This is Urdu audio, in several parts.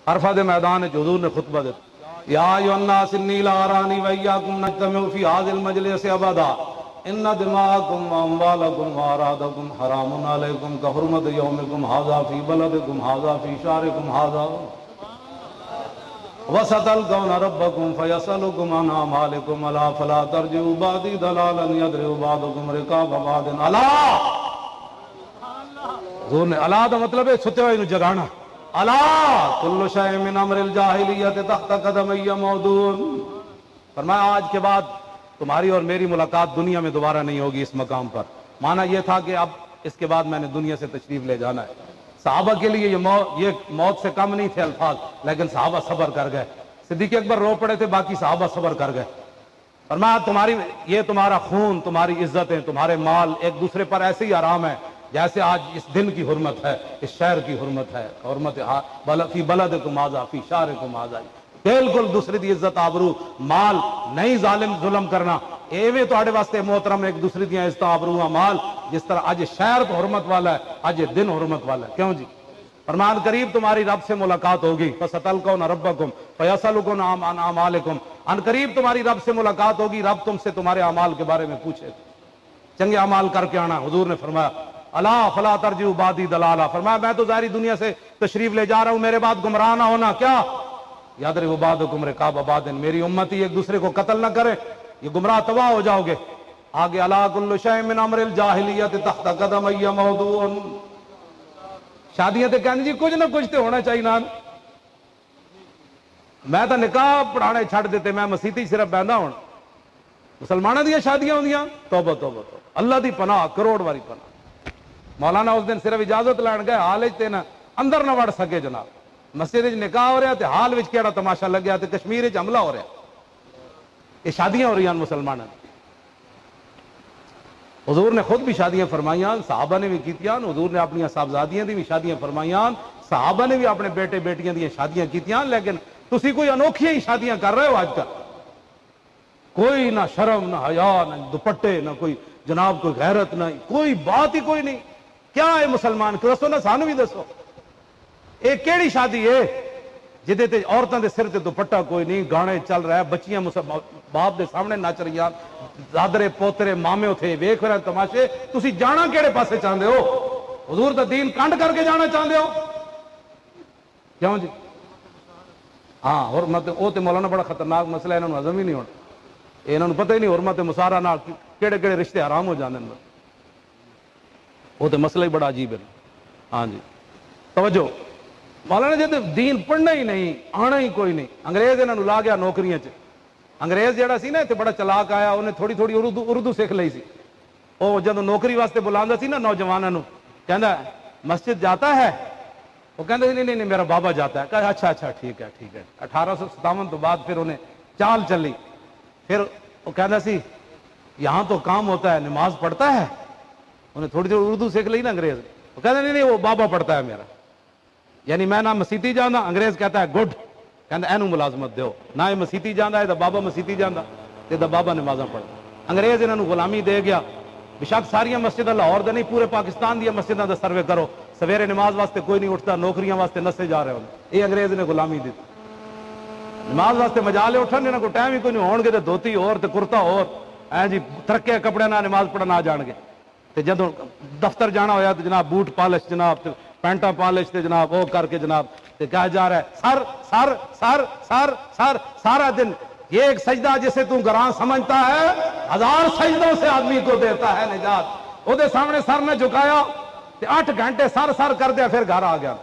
عرفہ دے میدان وچ حضور نے خطبہ دیتا، یا ایھا الناس انی لا ارانی وایاکم نجتمع فی ھذا المجلس ابدا ان دماءکم واموالکم واعراضکم حرام علیکم کحرمت یومکم ھذا فی بلدکم ھذا فی شہرکم ھذا وستلقون ربکم فیسألکم عن اعمالکم الا فلا ترجعوا بعدی ضلالا یضرب بعضکم رقاب بعض الا۔ حضور نے الا دا مطلب ہے ستے ہوئے نو جگانا، الا کل شیء من امر الجاہلیت تحت قدمی موضوع۔ فرمایا آج کے بعد تمہاری اور میری ملاقات دنیا میں دوبارہ نہیں ہوگی اس مقام پر۔ معنی یہ تھا کہ اب اس کے بعد میں نے دنیا سے تشریف لے جانا ہے۔ صحابہ کے لیے یہ موت سے کم نہیں تھے الفاظ، لیکن صحابہ صبر کر گئے۔ صدیق اکبر رو پڑے تھے، باقی صحابہ صبر کر گئے۔ فرمایا یہ تمہارا خون، تمہاری عزتیں، تمہارے مال ایک دوسرے پر ایسے ہی حرام ہے جیسے آج اس دن کی حرمت ہے، اس شہر کی حرمت ہے، حرمت فی بلدکم ھذا فی شہرکم ھذا، بالکل دوسرے دی عزت آبرو مال نہیں ظلم کرنا۔ ایویں تہاڈے واسطے محترم ایک دوسرے دی عزت آبرو مال، جس طرح اج شہر تو حرمت والا ہے، اج دن حرمت والا ہے۔ کیوں جی؟ فرمان قریب تمہاری رب سے ملاقات ہوگی، فستلقون ربکم فیسألکم عن اعمالکم، ان قریب تمہاری رب سے ملاقات ہوگی، رب تم سے تمہارے اعمال کے بارے میں پوچھے گا، چنگے اعمال کر کے آنا۔ حضور نے فرمایا الا فلا ترجعوا بعدی ضلالا، فرمایا میں تو ظاہری دنیا سے تشریف لے جا رہا ہوں، میرے بعد گمراہ نہ ہونا۔ کیا؟ یضرب بعضکم رقاب بعض، میری امتی ایک دوسرے کو قتل نہ کرے، یہ گمراہ تباہ ہو جاؤ گے۔ آگے الا کل شیء من امر الجاہلیت تحت قدمی موضوع، شادیاں تے کہندے جی کچھ نہ کچھ تے ہونا چاہیے نا، میں تو نکاح پڑھانے چھڑ دیتے، میں مسیتی صرف بہندا ہوں، مسلمانوں دیا شادیاں ہوندیاں، توبہ توبہ توبہ، اللہ دی پناہ، کروڑ واری پناہ۔ مولانا اس دن صرف اجازت لین گئے، حال وچ تے نہ اندر نہ وڑ سکے جناب، مسجد وچ نکاح ہو رہا تے حال وچ کیڑا تماشا لگیا تے کشمیر وچ حملہ ہو رہا، یہ شادیاں ہو رہی ہیں مسلمانوں۔ حضور نے خود بھی شادیاں فرمائیاں، صحابہ نے بھی کیتیاں، حضور نے اپنی صاحبزادیاں دی بھی شادیاں فرمائیاں، صحابہ نے بھی اپنے بیٹے بیٹیاں دی شادیاں کیتیاں، لیکن تسی کوئی انوکھیاں ہی شادیاں کر رہے ہو آج کل، کوئی نہ شرم نہ حیا نہ دوپٹے نہ کوئی جناب کوئی غیرت نہ کوئی بات ہی کوئی نہیں۔ کیا ہے مسلمان؟ دسو نا، سانو بھی دسو، ایک کیڑی شادی ہے جدے تے عورتاں دے سر تے دوپٹہ کوئی نہیں، گانے چل رہا ہے، بچیاں باپ دے سامنے نچ رہی، دادرے پوترے مامے اتھے ویکھ رہے تماشے، تسی جانا کیڑے پاسے چاہندے ہو؟ حضور دا دین کنڈ کر کے جانا چاہندے ہو؟ کیوں جی؟ ہاں حرمت او تے مولانا بڑا خطرناک مسئلہ ہے، انہاں نوں ہضم ہی نہیں ہونا، انہاں نوں پتہ ہی نہیں حرمت مصارہ نال کیڑے کیڑے رشتے حرام ہو جاندے نے، وہ تے مسئلہ ہی بڑا عجیب ہے۔ ہاں جی توجہ، مولانا جی دین پڑھنا ہی نہیں، آنا ہی کوئی نہیں، انگریز انہاں نوں لا گیا نوکریاں چ۔ انگریز جہاں سی نا اتنے بڑا چلاک آیا، انہیں تھوڑی تھوڑی اردو سیکھ لی سی، وہ جب نوکری واسطے بلاندا سی نا نوجوانوں نوں، کہندا مسجد جاتا ہے؟ وہ کہندے نہیں نہیں میرا بابا جاتا ہے۔ کہا اچھا اچھا ٹھیک ہے ٹھیک ہے۔ 1857 تو بعد پھر انہیں چال چلی، پھر وہ کہندا سی یہاں تو کام ہوتا ہے، نماز پڑھتا ہے؟ انہیں تھوڑی تھوڑی اردو سیکھ لی نا انگریز، وہ کہتے نہیں نہیں وہ بابا پڑھتا ہے میرا، یعنی میں نہ مسیتی جانا، انگریز کہتا ہے گڈ، کہتا اینو ملازمت دیو، نہ یہ مسیتی جانا ہے تو بابا مسیتی جانا تے دا بابا نمازاں پڑھتا۔ انگریز انہوں غلامی دے گیا، بشک ساریا مسجداں لاہور دے نہیں پورے پاکستان دیا مسجداں دا سروے کرو، سویرے نماز واسطے کوئی نہیں اٹھتا، نوکریاں واسطے نسے جا رہے ہوندے، یہ انگریز نے غلامی دی، نماز واسطے مجالے اٹھن انہاں کو ٹائم ہی کوئی نہیں، ہون گے تے دھوتی اور تے کرتا اور جی ترکے کپڑے نہ نماز پڑھنا آ جان گے، تے جدوں دفتر جانا ہویا تو جناب بوٹ پالش، جناب پینٹا پالش تے جناب وہ کر کے جناب تے کہا جا رہا ہے سر سر سر سر سر سارا دن یہ ایک سجدہ جسے تو گراں سمجھتا ہے 1000 سجدوں سے آدمی کو دیتا ہے نجات۔ وہ دے سامنے سر نے جھکایا تے 8 گھنٹے سر سر کر دیا، پھر گھر آ گیا۔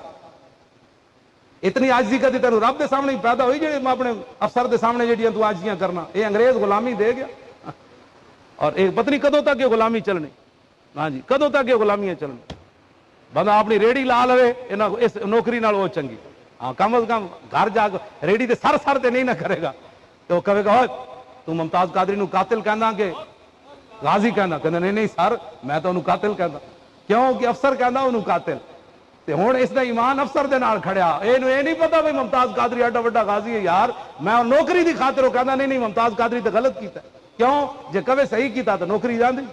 اتنی عاجزی کدی تینوں رب دے سامنے ہی پیدا ہوئی جی اپنے افسر دے سامنے جڑیاں تو عاجزیاں کرنا؟ یہ انگریز غلامی دے گیا، اور ایک پتہ نہیں کدوں تک یہ غلامی چلنی۔ ہاں جی کدوں تک یہ غلامیاں چلنی؟ بندہ اپنی ریڑی لا لے اس نوکری نال وہ چنگی، ہاں کم از کم گھر جا کے ریڑی تے سر سر تے نہیں نہ کرے گا، تو کہے گا تو ممتاز قادری نو قاتل کہندا کہ غازی کہندا؟ کہندا نہیں نہیں سر میں تو انہوں قاتل کہندا، کیوں کہ افسر کہندا انہوں قاتل، تے ہن اس دا ایمان افسر دے نال کھڑیا، اے نہیں پتا بھئی ممتاز قادری ایڈا وڈا غازی ہے یار، میں نوکری دی خاطر وہ کہندا نہیں نہیں ممتاز قادری تے غلط کیتا ہے، کیوں جے کبھی صحیح کیتا تو نوکری جاندی۔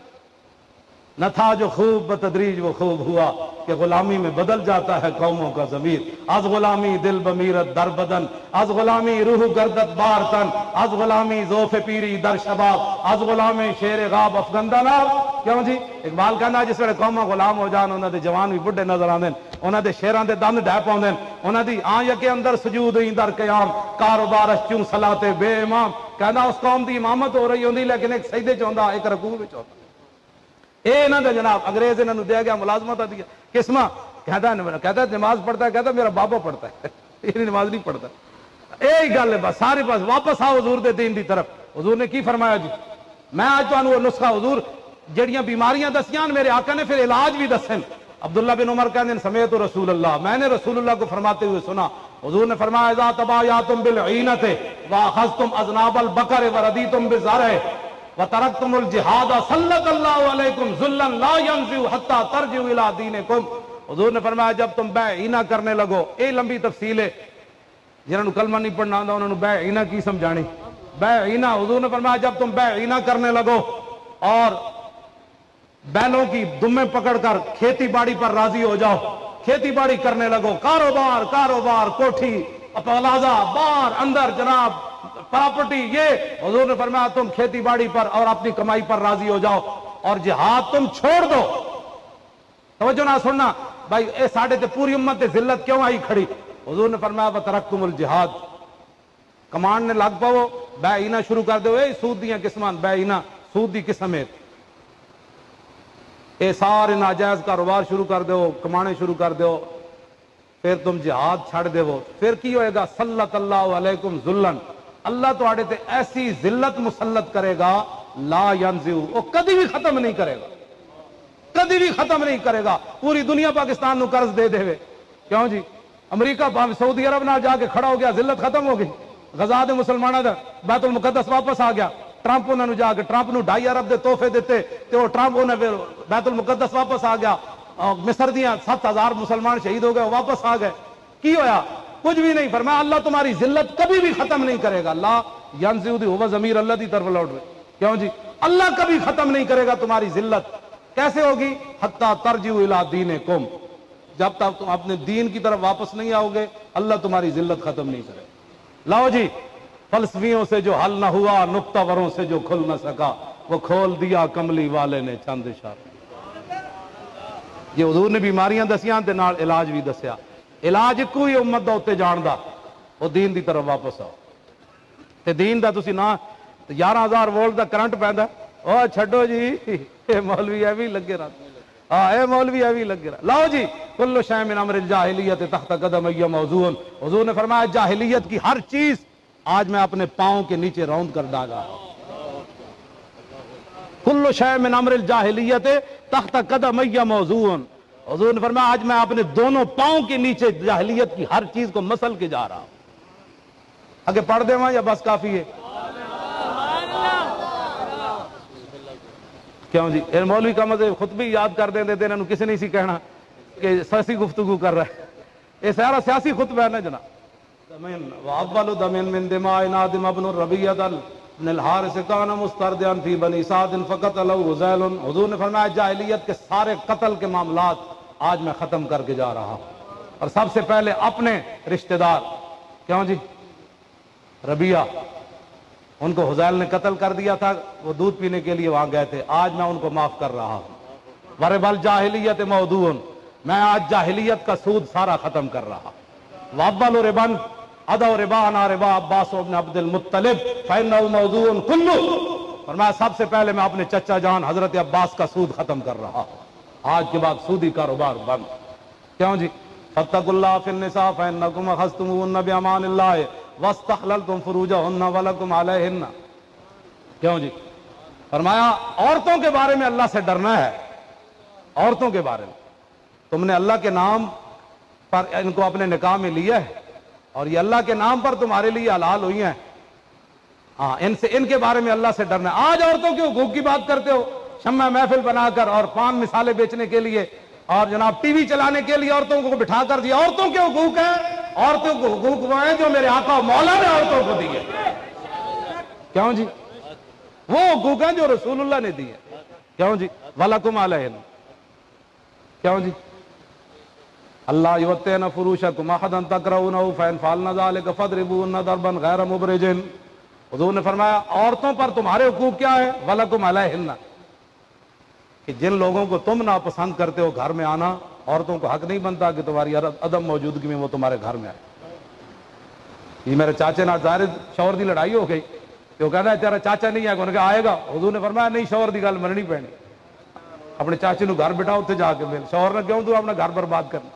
نہ تھا جو خوب بتدریج وہ خوب ہوا کہ غلامی میں بدل جاتا ہے قوموں کا ضمیر. از غلامی دل بمیرت در بدن، از غلامی روح گردت بار تن، از غلامی ذوف پیری در شباب، از غلامی شیر غاب افغندہ ناب. کیوں جی اقبال کہنا جس ویلے قوماں غلام ہو جان انہاں دے جوان بھی بڈھے نظر آندے، انہاں دے شیراں دے دند ڈھہ پاؤندے، انہاں دی آنکھ کے اندر سجود ہی در قیام، کاروبار چوں صلاۃ بے امام. کہنا اس قوم دی امامت ہو رہی ہوندی لیکن ایک سجدے چ ہوندا ایک رکوع وچ ہوندا. اے انہاں دے جناب انگریز انہاں نو دے گیا ملازمت دیا قسمہ. کہتا ہے نماز پڑھتا ہے، کہتا ہے میرا بابا پڑھتا ہے یہ نماز نہیں پڑھتا. یہی گل ہے بس سارے پاس. واپس آؤ حضور دے دین دی طرف. حضور نے کی فرمایا جی؟ میں آج تانوں نسخہ حضور جڑیاں بیماریاں دسیاں میرے آقا نے پھر علاج بھی دسن. عبداللہ بن عمر کہتے ہیں سمیت رسول اللہ، میں نے رسول اللہ کو فرماتے ہوئے سنا. حضور نے فرمایا اذا تبایعتم بالعینۃ واخذتم اذناب البقر وردیتم بالزرع وترکتم الجہاد سلط اللہ علیکم ذلا لا ينزع حتى ترجعوا الى دینکم. حضور نے فرمایا جب تم بے عینہ کرنے لگو، اے لمبی تفصیل ہے، جنہوں کلمہ نہیں پڑھنا آندا انہوں نے بے عینہ کی سمجھانی. بے عینہ حضور نے فرمایا جب تم بے عینہ کرنے لگو اور بیلوں کی دمیں پکڑ کر کھیتی باڑی پر راضی ہو جاؤ، کھیتی باڑی کرنے لگو، کاروبار کوٹھی پلازہ بار اندر جناب پراپرٹی، یہ حضور نے فرمایا تم کھیتی باڑی پر اور اپنی کمائی پر راضی ہو جاؤ اور جہاد تم چھوڑ دو. توجہ نہ سننا بھائی، اے ساڑھے تے پوری امت تے ذلت کیوں آئی کھڑی؟ حضور نے فرمایا وترکتم الجہاد. کمانڈ نے لگ پاؤ بے عینہ شروع کر دو. اے سود دیاں قسمان، بے عینہ سود دی قسم ہے، اے سارے ناجائز کاروبار شروع کر دو، کمانے شروع کر دو، پھر تم جہاد چھڑ دو. پھر کی ہوئے گا؟ سلط اللہ علیکم ذلن، اللہ تواڈے تے ایسی ذلت مسلط کرے گا لا ینزع، وہ کبھی بھی ختم نہیں کرے گا، کبھی بھی ختم نہیں کرے گا. پوری دنیا پاکستان نو قرض دے دے. کیوں جی؟ امریکہ سعودی عرب نال جا کے کھڑا ہو گیا، ذلت ختم ہو گئی. غزا دے مسلمانوں دا بیت المقدس واپس آ گیا. ٹرمپ انہوں نے جا کے ٹرمپ نو 2.5 ارب دے تحفے دیتے تے وہ ٹرمپ انہیں بیت المقدس واپس آ گیا. مصر دیاں 7,000 مسلمان شہید ہو گئے، واپس آ گئے. کی ہویا؟ کچھ بھی نہیں. فرمایا اللہ تمہاری ذلت کبھی بھی ختم نہیں کرے گا. لا ینزع دی ہوا ضمیر اللہ دی طرف لوٹ رہے. کیوں جی؟ اللہ کبھی ختم نہیں کرے گا تمہاری ذلت. کیسے ہوگی؟ حتی ترجعوا الی دینکم، جب تک تم اپنے دین کی طرف واپس نہیں آؤ گے اللہ تمہاری ذلت ختم نہیں کرے. لاؤ جی، فلسفیوں سے جو حل نہ ہوا، نکتہ وروں سے جو کھل نہ سکا، وہ کھول دیا کملی والے نے چند اشارے. یہ حضور نے بیماریاں دسیاں تے نال علاج بھی دسیا. علاج کوئی امت دا اتے جان دا، وہ دین دی طرف واپس آؤ. تے دین دا تسی نہ 11,000 وولٹ دا کرنٹ پیندا، او چھڈو جی اے مولوی ایویں لگے رہتے، اے مولوی ایویں لگے رہا. لاؤ جی، کل شیء من امر الجاہلیت تحت قدمی موضوع. حضور نے فرمایا جاہلیت کی ہر چیز آج میں اپنے پاؤں کے نیچے راؤنڈ کر ڈالا. کل شیء من امر الجاہلیت تحت قدمی موضوع. حضور نے فرمایا آج میں اپنے دونوں پاؤں کے نیچے جاہلیت کی ہر چیز کو مسل کے جا رہا ہوں. آگے پڑھ دے وہاں یا بس کافی ہے؟ کیوں جی؟ اے مولوی کا مزے خطبی یاد کر دیں دیتے انہوں کسی نہیں سی کہنا کہ سیاسی گفتگو کر رہا ہے. یہ سارا سیاسی خطبہ ہے نا جناب. وَأَوَّلُ دَمٍ مِّن دِمَاءِ نَادِمَ بْنُ الرَّبِيعَةِ بْنِ الْحَارِثِ كَانَ مُسْتَرْدِعًا فِي بَنِي سَعْدٍ فَقَتَلَهُ هُذَيْلٌ. حضور نے فرمایا جاہلیت کے سارے قتل کے معاملات آج میں ختم کر کے جا رہا ہوں. اور سب سے پہلے اپنے رشتہ دار، کیوں جی؟ ربیعہ، ان کو حذیل نے قتل کر دیا تھا، وہ دودھ پینے کے لیے وہاں گئے تھے. آج میں ان کو معاف کر رہا ہوں. وَرِبَ الْجَاهِلِيَّةِ مَوْضُوعٌ، میں آج جاہلیت کا سود سارا ختم کر رہا. وَأَوَّلُ رِبًا أَدَوْ رِبَانَا رِبَا عَبَّاسُ بْنِ عَبْدِ الْمُطَّلِبِ فَإِنَّهُ مَوْضُوعٌ كُلُّهُ. فرمایا سب سے پہلے میں اپنے چچا جان حضرت عباس کا سود ختم کر رہا ہوں. آج کے بعد سودی کاروبار بند. کیوں جی؟ فَاتَّقُوا اللَّهَ فِي النِّسَاءِ فَإِنَّكُمْ أَخَذْتُمُوهُنَّ بِأَمَانِ اللَّهِ وَاسْتَحْلَلْتُمْ فُرُوجَهُنَّ وَلَكُمْ عَلَيْهِنَّ. کیوں جی؟ فرمایا عورتوں کے بارے میں اللہ سے ڈرنا ہے. عورتوں کے بارے میں تم نے اللہ کے نام پر ان کو اپنے نکاح میں لیا ہے اور یہ اللہ کے نام پر تمہارے لیے حلال ہوئی ہیں. ہاں، ان کے بارے میں اللہ سے ڈرنا ہے. آج عورتوں کے حقوق کی بات کرتے ہو، شمع محفل بنا کر اور پان مثالیں بیچنے کے لیے اور جناب ٹی وی چلانے کے لیے عورتوں کو بٹھا کر دیا. عورتوں کے حقوق ہیں، عورتوں کو حقوق وہ ہیں جو میرے آقا مولا نے عورتوں کو دیے. کیوں جی؟ وہ حقوق ہیں جو رسول اللہ نے دیے. کیوں جی؟ وَلَكُمْ عَلَيْهِنَّ، کیوں جی؟ اللہ یؤتین فروشکم احدا تکرہونہ فإن فعلن ذلک فاضربوہن ضربا غیر مبرج۔ حضور نے فرمایا عورتوں پر تمہارے حقوق کیا ہے؟ وَلَكُمْ عَلَيْهِنَّ، کہ جن لوگوں کو تم ناپسند کرتے ہو گھر میں آنا، عورتوں کو حق نہیں بنتا کہ تمہاری عدم موجودگی میں وہ تمہارے گھر میں آئے۔ یہ میرے چاچے نال ظاہر شوہر دی لڑائی ہو گئی، تو کہنا ہے تیرا چاچا نہیں ہے، انہوں نے کہا آئے گا، حضور نے فرمایا نہیں، شوہر دی گل مننی پینی، اپنے چاچے نو گھر بٹھاؤ، اتنے جا کے مل، شوہر نے کیوں تو اپنا گھر برباد کرنا۔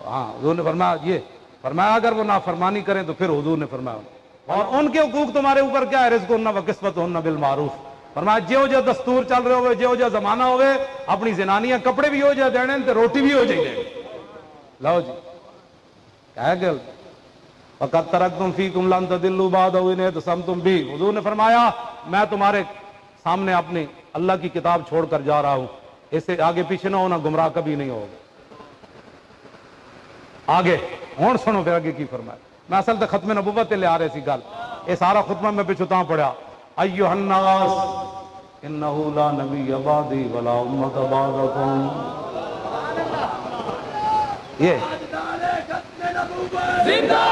ہاں حضور نے فرمایا یہ، فرمایا اگر وہ نافرمانی کریں تو پھر حضور نے فرمایا اور ان کے حقوق تمہارے اوپر کیا ہے؟ رزقہن و کسوتہن بالمعروف۔ فرمایا جو دستور چل رہے ہوئے، جو زمانہ ہوئے، اپنی زنانیاں کپڑے بھی ہو جائے دینے تے روٹی بھی ہو جائے۔ لو جی کیا ہے گل، وَقَدْ تَرَكْتُمْ فِيكُمْ لَن تَضِلُّوا بَعْدَهُ إِنْ اعْتَصَمْتُمْ بِهِ۔ حضور نے فرمایا میں تمہارے سامنے اپنی اللہ کی کتاب چھوڑ کر جا رہا ہوں، اس سے آگے پیچھے نہ ہونا، گمراہ کبھی نہیں ہوگا۔ آگے ہون سنو پھر آگے کی فرمایا۔ میں اصل تے ختم نبوت لے آ رہے سی گل، یہ سارا خطبہ میں پچھو تاں پڑھیا، ایھا الناس انہ لا نبی بعدی ولا امۃ بعدکم۔ یہ زندہ